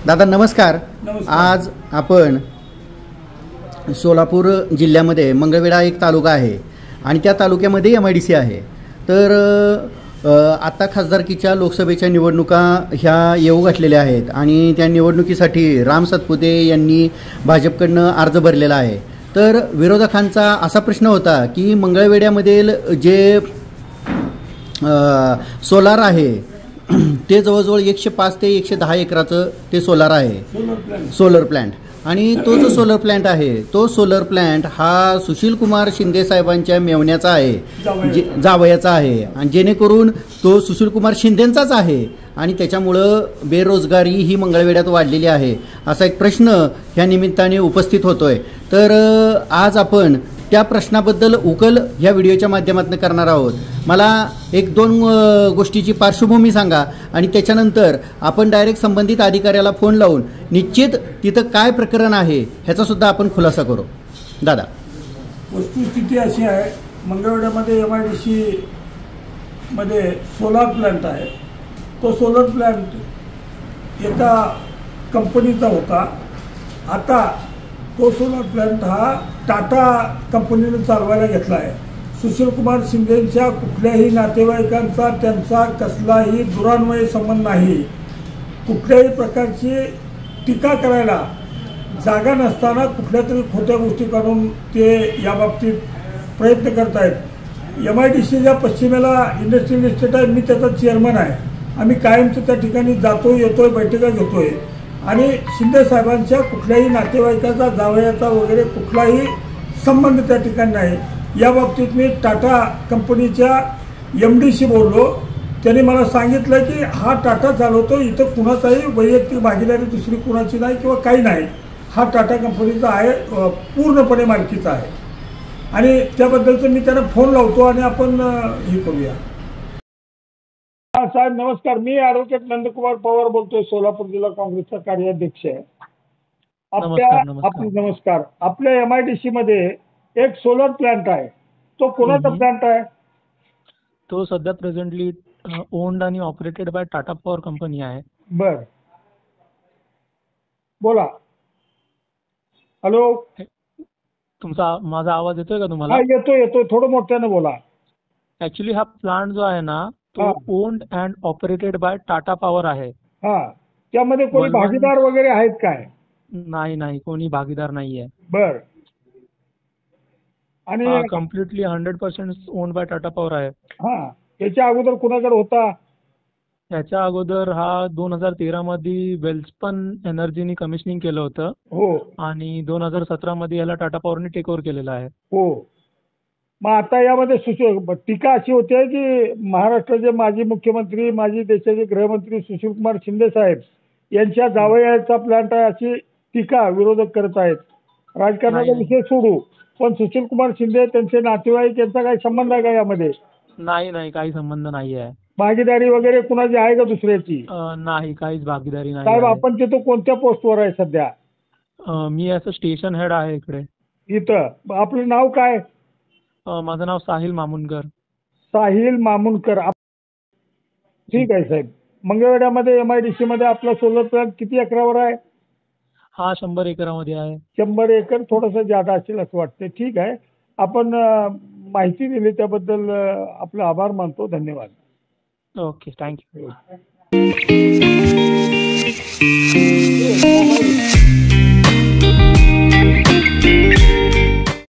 दादा नमस्कार. आज आपण सोलापूर जिल्ह्यामध्ये मंगळवेढा एक तालुका आहे आणि त्या तालुक्यामध्ये MIDC आहे. तर आता खासदारकीच्या लोकसभेच्या निवडणुका ह्या येऊ घातलेल्या आहेत आणि त्या निवडणुकीसाठी राम सातपुते यांनी भाजपकडनं अर्ज भरलेला आहे. तर विरोधकांचा असा प्रश्न होता की मंगळवेढ्यामधील जे सोलार आहे ते जवळजवळ 105 ते 110 एकराचं ते सोलार आहे, सोलर प्लॅन्ट. आणि तो जो सोलर प्लॅन्ट आहे तो सोलर प्लॅन्ट हा सुशीलकुमार शिंदे साहेबांच्या मेव्हण्याचा आहे, जावयाचा आहे आणि जेणेकरून तो सुशीलकुमार शिंदेंचाच आहे आणि त्याच्यामुळं बेरोजगारी ही मंगळवेढ्यात वाढलेली आहे असा एक प्रश्न ह्या निमित्ताने उपस्थित होतोय. तर आज आपण त्या प्रश्नाबद्दल उकल ह्या व्हिडिओच्या माध्यमातून करणार आहोत. मला एक दोन गोष्टीची पार्श्वभूमी सांगा आणि त्याच्यानंतर आपण डायरेक्ट संबंधित अधिकाऱ्याला फोन लावून निश्चित तिथं काय प्रकरण आहे ह्याचा सुद्धा आपण खुलासा करू. दादा, वस्तुस्थिती अशी आहे, मंगळवेढ्यामध्ये MIDC मध्ये सोलार प्लॅन्ट आहे. तो सोलर प्लॅन्ट एका कंपनीचा होता. आता तो सोलर प्लॅन्ट हा टाटा कंपनीने चालवायला घेतला आहे. सुशीलकुमार शिंदेंच्या कुठल्याही नातेवाईकांचा त्यांचा कसलाही दुरान्वयी संबंध नाही. कुठल्याही प्रकारची टीका करायला जागा नसताना कुठल्या तरी खोट्या गोष्टी काढून ते याबाबतीत प्रयत्न करत आहेत. MIDCच्या पश्चिमेला इंडस्ट्रियल इस्टेट आहे, मी त्याचा चेअरमन आहे. आम्ही कायमचं त्या ठिकाणी जातो येतोय, बैठका घेतोय आणि शिंदे साहेबांच्या कुठल्याही नातेवाईकाचा जावयाचा वगैरे कुठलाही संबंध त्या ठिकाणी नाही. या बाबतीत मी टाटा कंपनीच्या MDशी बोललो. त्यांनी मला सांगितलं की हा टाटा चालवतो, इथं कुणाचाही वैयक्तिक भागीदारी दुसरी कुणाची नाही किंवा काही नाही, हा टाटा कंपनीचा आहे, पूर्णपणे मालकीचा आहे. आणि त्याबद्दलचं मी त्यांना फोन लावतो आणि आपण हे करूया. साहेब नमस्कार, मी ॲडव्होकेट नंदकुमार पवार बोलतोय, सोलापूर जिल्हा काँग्रेसचा कार्याध्यक्ष आहे. नमस्कार. आपल्या MIDC मध्ये एक सोलर प्लॅन्ट आहे, तो कोणाचा प्लॅन्ट आहे? तो सध्या प्रेझेंटली ओन्ड आणि operated by Tata power company आहे. बर, बोला. हॅलो, तुमचा माझा आवाज येतोय का तुम्हाला? येतोय, थोडं मोठ्यानं बोला. ऍक्च्युली हा प्लांट जो आहे ना तो owned and operated by Tata power आहे. त्यामध्ये कोणी भागीदार वगैरे आहेत काय? नाही, कोणी भागीदार नाहीये. बर. आणि completely 100% owned by Tata power आहे. याच्या अगोदर कुणाकडे होता? याच्या अगोदर हा 2013 मध्ये वेल्सपन एनर्जीनी कमिशनिंग केलं होतं. हो. आणि 2017 मध्ये याला टाटा पॉवरने टेक ओव्हर केलेला आहे. हो. मग आता यामध्ये टीका अशी होते की महाराष्ट्राचे माजी मुख्यमंत्री, माजी देशाचे गृहमंत्री सुशीलकुमार शिंदे साहेब यांच्या जावयाचा प्लॅन्ट आहे अशी टीका विरोधक करत आहेत. राजकारणाचा विषय सोडू, पण सुशीलकुमार शिंदे त्यांचे नातेवाईक यांचा काही संबंध आहे का यामध्ये? नाही, काही संबंध नाही आहे. भागीदारी वगैरे कुणाची आहे का दुसऱ्याची? नाही, काहीच भागीदारी नाही. साहेब आपण तिथं कोणत्या पोस्टवर आहे सध्या? मी असं स्टेशन हेड आहे इकडे. इथं आपलं नाव काय? माझं नाव साहिल मामुनकर. साहिल मामुनकर. ठीक आहे साहेब. मंगळवेढ्यामध्ये MIDC मध्ये आपला सोलर प्लॅन्ट किती एकरावर आहे? हा 100 एकरामध्ये आहे. 100 एकर, थोडंसं जादा असेल असं वाटतं. ठीक आहे, आपण माहिती दिली त्याबद्दल आपले आभार मानतो. धन्यवाद. Okay, thank you.